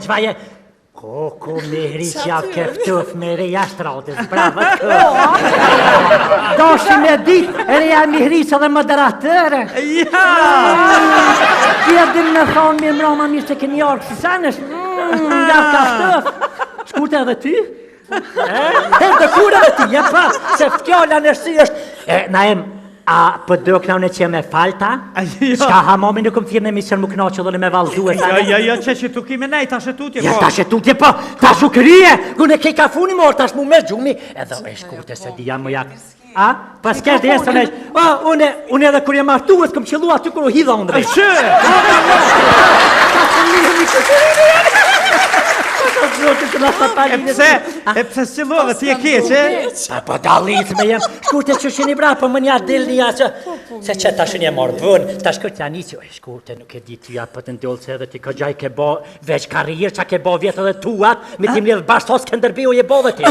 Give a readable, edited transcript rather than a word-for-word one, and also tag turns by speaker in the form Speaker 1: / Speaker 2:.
Speaker 1: Vaje. Koko Mihriqa këftuf me reja shtratës, bravo të. Doshi me dit, reja Mihriqa dhe moderatëre.
Speaker 2: Ja!
Speaker 1: Kja din me thonë mirë mroma mirë se këni orë kësisanish. Ja këftuf. Shkurt edhe ty? Dhe kur edhe ty, ja pa, se fjalla nërsi është. Naim, a për do këna që me falta? Shka hamomi nuk më firë në emision më këna që dhëllë me valzue.
Speaker 2: Ja, që tu kime nej, ta shetutje po.
Speaker 1: Ja, ta shetutje po, ta shukrije, gune kej ka funi morë, ta shmu me gjumi. Edhe e shkurte se di jam më jak. A? Pas kesh dhe jesë të nejsh. Unë edhe kur jem artu, e s'këm qëllu aty kur u hidha unë drejt.
Speaker 2: E pse s'qëllove, ti e keqe?
Speaker 1: Po dalit me jem, shkurte që shini bra, po më nja del një që... Se që ta shini e morë vën, ta shkurt janë që, shkurte nuk e di tyja për të ndollë se edhe ti ka gjaj ke bo veç karirë, që ke bo vjetë edhe tuat, me tim lidhë bashkë tos këndërbiu je bo dhe ti.